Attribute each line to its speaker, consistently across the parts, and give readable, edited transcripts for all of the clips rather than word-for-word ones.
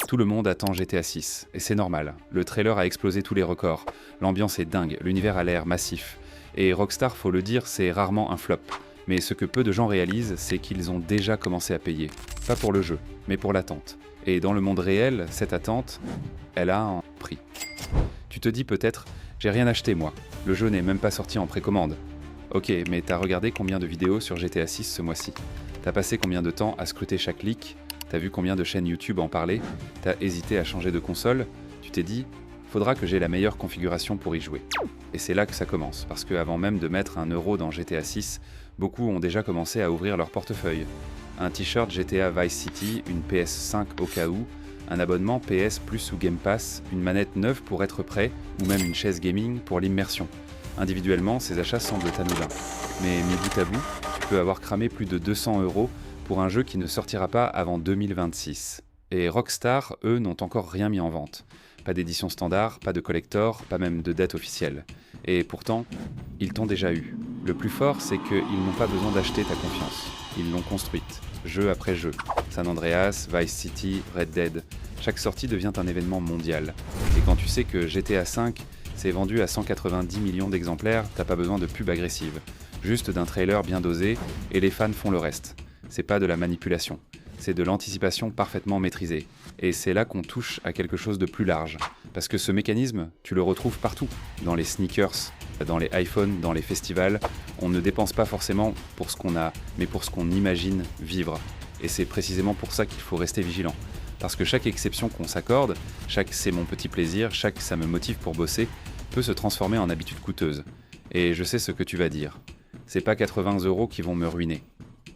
Speaker 1: Tout le monde attend GTA 6, et c'est normal. Le trailer a explosé tous les records. L'ambiance est dingue, l'univers a l'air massif. Et Rockstar, faut le dire, c'est rarement un flop. Mais ce que peu de gens réalisent, c'est qu'ils ont déjà commencé à payer. Pas pour le jeu, mais pour l'attente. Et dans le monde réel, cette attente, elle a un prix. Tu te dis peut-être, j'ai rien acheté moi. Le jeu n'est même pas sorti en précommande. Ok, mais t'as regardé combien de vidéos sur GTA 6 ce mois-ci? T'as passé combien de temps à scruter chaque leak? T'as vu combien de chaînes YouTube en parlaient? T'as hésité à changer de console? Tu t'es dit, faudra que j'ai la meilleure configuration pour y jouer. Et c'est là que ça commence, parce qu'avant même de mettre 1 euro dans GTA 6, beaucoup ont déjà commencé à ouvrir leur portefeuille. Un t-shirt GTA Vice City, une PS5 au cas où, un abonnement PS Plus ou Game Pass, une manette neuve pour être prêt, ou même une chaise gaming pour l'immersion. Individuellement, ces achats semblent anodins. Mais mis bout à bout, tu peux avoir cramé plus de 200 euros pour un jeu qui ne sortira pas avant 2026. Et Rockstar, eux, n'ont encore rien mis en vente. Pas d'édition standard, pas de collector, pas même de date officielle. Et pourtant, ils t'ont déjà eu. Le plus fort, c'est qu'ils n'ont pas besoin d'acheter ta confiance. Ils l'ont construite, jeu après jeu. San Andreas, Vice City, Red Dead. Chaque sortie devient un événement mondial. Et quand tu sais que GTA V s'est vendu à 190 millions d'exemplaires, t'as pas besoin de pub agressive. Juste d'un trailer bien dosé, et les fans font le reste. C'est pas de la manipulation, c'est de l'anticipation parfaitement maîtrisée. Et c'est là qu'on touche à quelque chose de plus large. Parce que ce mécanisme, tu le retrouves partout. Dans les sneakers, dans les iPhones, dans les festivals. On ne dépense pas forcément pour ce qu'on a, mais pour ce qu'on imagine vivre. Et c'est précisément pour ça qu'il faut rester vigilant. Parce que chaque exception qu'on s'accorde, chaque c'est mon petit plaisir, chaque ça me motive pour bosser, peut se transformer en habitude coûteuse. Et je sais ce que tu vas dire. C'est pas 80 euros qui vont me ruiner.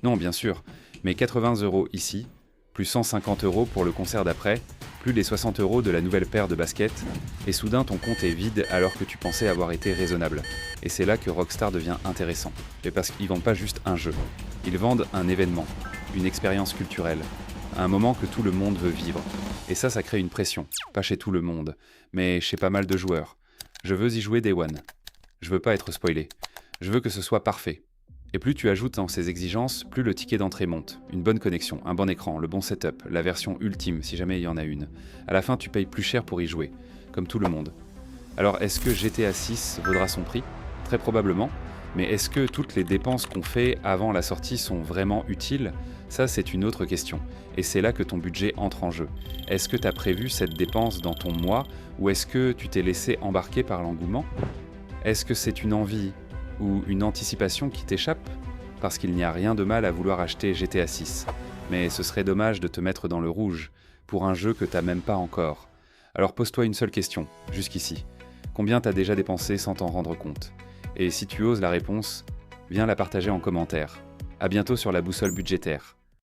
Speaker 1: Non, bien sûr, mais 80 euros ici, plus 150 euros pour le concert d'après, plus les 60 euros de la nouvelle paire de baskets, et soudain ton compte est vide alors que tu pensais avoir été raisonnable. Et c'est là que Rockstar devient intéressant. Et parce qu'ils vendent pas juste un jeu, ils vendent un événement, une expérience culturelle, un moment que tout le monde veut vivre. Et ça crée une pression, pas chez tout le monde, mais chez pas mal de joueurs. Je veux y jouer Day One. Je veux pas être spoilé. Je veux que ce soit parfait. Et plus tu ajoutes dans ces exigences, plus le ticket d'entrée monte. Une bonne connexion, un bon écran, le bon setup, la version ultime si jamais il y en a une. À la fin, tu payes plus cher pour y jouer, comme tout le monde. Alors est-ce que GTA 6 vaudra son prix? Très probablement. Mais est-ce que toutes les dépenses qu'on fait avant la sortie sont vraiment utiles? Ça, c'est une autre question. Et c'est là que ton budget entre en jeu. Est-ce que tu as prévu cette dépense dans ton mois, ou est-ce que tu t'es laissé embarquer par l'engouement? Est-ce que c'est une envie ou une anticipation qui t'échappe? Parce qu'il n'y a rien de mal à vouloir acheter GTA 6. Mais ce serait dommage de te mettre dans le rouge pour un jeu que t'as même pas encore. Alors pose-toi une seule question, jusqu'ici. Combien t'as déjà dépensé sans t'en rendre compte? Et si tu oses la réponse, viens la partager en commentaire. À bientôt sur la boussole budgétaire.